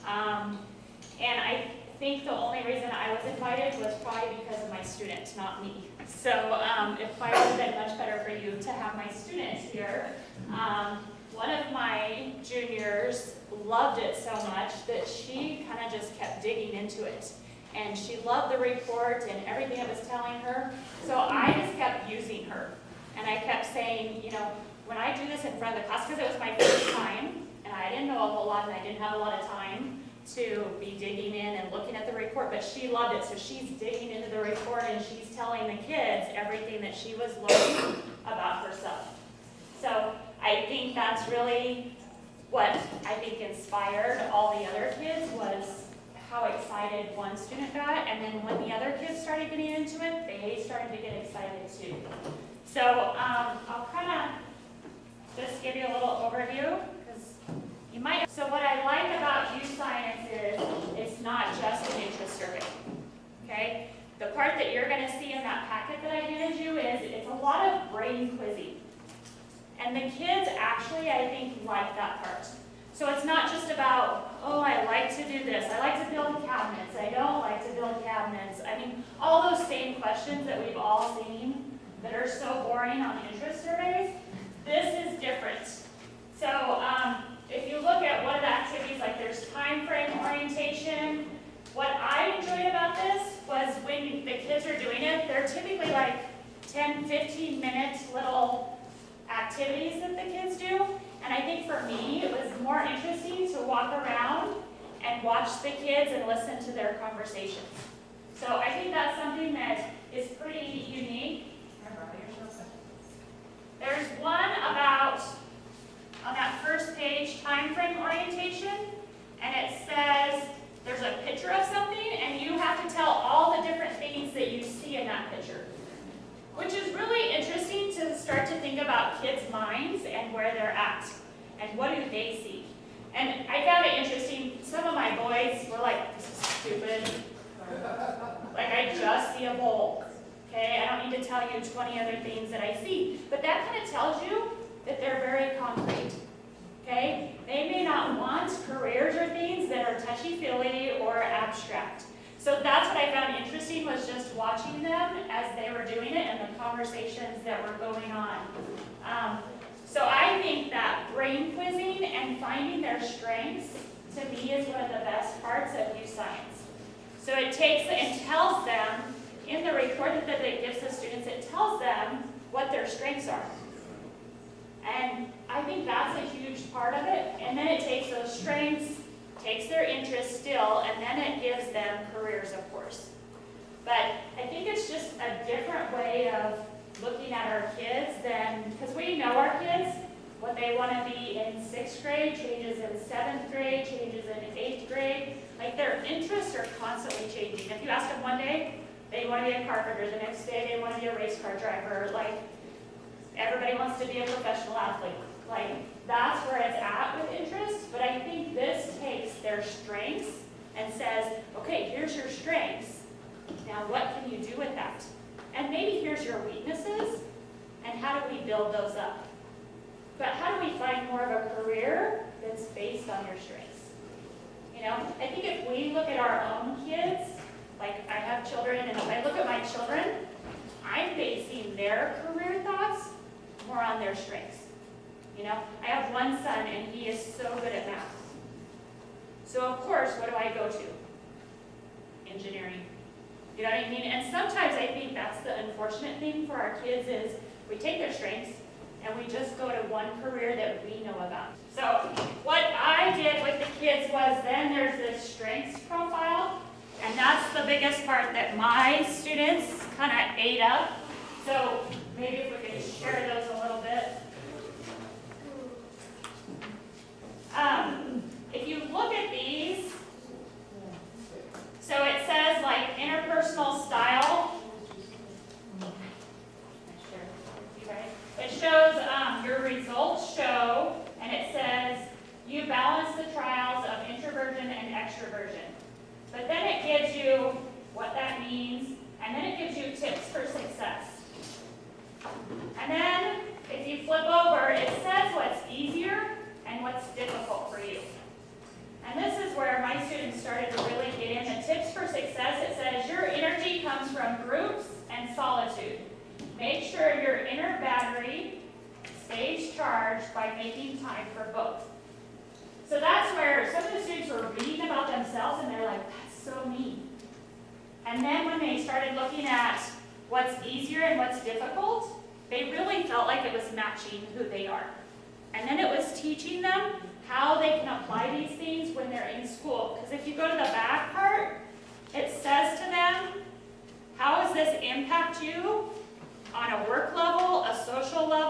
And I think the only reason I was invited was probably because of my student, not me. So it probably would have been much better for you to have my student here. One of my juniors loved it so much that she kind of just kept digging into it. And she loved the report and everything it was telling her. So I just kept using her. And I kept saying, you know, when I do this in front of the class, because it was my first time, and I didn't know a whole lot, and I didn't have a lot of time to be digging in and looking at the report, but she loved it. So she's digging into the report, and she's telling the kids everything that she was learning about herself. So I think that's really what I think inspired all the other kids, was how excited one student got, and then when the other kids started getting into it, they started to get excited too. So I'll kind of just give you a little overview, because you might. So what I like about YouScience is it's not just an interest survey. Okay? The part that you're going to see in that packet that I handed you is it's a lot of brain quizzing. And the kids actually, I think, like that part. So it's not just about, oh, I like to do this. I like to build cabinets. I don't like to build cabinets. I mean, all those same questions that we've all seen that are so boring on interest surveys, this is different. So if you look at what are the activities, like there's time frame orientation. What I enjoyed about this was when the kids are doing it, they're typically like 10, 15-minute little activities that the kids do. And I think for me, it was more interesting to walk around and watch the kids and listen to their conversations. So I think that's something that is pretty unique. There's one about, on that first page, time frame orientation, and it says there's a picture of something, and you have to tell all the different things that you see in that picture. Which is really interesting to start to think about kids' minds and where they're at and what do they see. And I found it interesting, some of my boys were like, this is stupid. Like, I just see a bowl. Okay, I don't need to tell you 20 other things that I see. But that kind of tells you that they're very concrete. Okay? They may not want careers or things that are touchy-feely or abstract. So that's what I found interesting, was just watching them as they were doing it and the conversations that were going on. So I think that brain quizzing and finding their strengths, to me, is one of the best parts of YouScience. So it takes and tells them, in the report that it gives the students, it tells them what their strengths are. And I think that's a huge part of it. And then it takes those strengths, takes their interest still, and then it gives them careers, of course. But I think it's just a different way of looking at our kids than, because we know our kids, what they want to be in 6th grade changes in 7th grade, changes in 8th grade. Like, their interests are constantly changing. If you ask them one day, they want to be a carpenter. The next day, they want to be a race car driver. Like, everybody wants to be a professional athlete. Like, that's where it's at with interest. But I think this takes their strengths and says, okay, here's your strengths. Now, what can you do with that? And maybe here's your weaknesses, and how do we build those up? But how do we find more of a career that's based on your strengths? You know, I think if we look at our own kids, like I have children, and if I look at my children, I'm basing their career thoughts more on their strengths. You know, I have one son, and he is so good at math. So of course, what do I go to? Engineering. You know what I mean? And sometimes I think that's the unfortunate thing for our kids is we take their strengths and we just go to one career that we know about. So what I did with the kids was then there's this strengths profile, and that's the biggest part that my students kind of ate up. So maybe if we could share those a little bit. If you look at these, so it says like interpersonal style. It shows your results show, and it says you balance the trials of introversion and extroversion. But then it gives you what that means, and then it gives you tips for success. And then if you flip over, it says what's easier and what's difficult for you. And this is where my started to really get in the tips for success, it says your energy comes from groups and solitude. Make sure your inner battery stays charged by making time for both. So that's where some of the students were reading about themselves and they're like, that's so me. And then when they started looking at what's easier and what's difficult, they really felt like it was matching who they are. And then it was teaching them how they can apply these things when they're in school. Because if you go to the back part, it says to them, how does this impact you on a work level, a social level,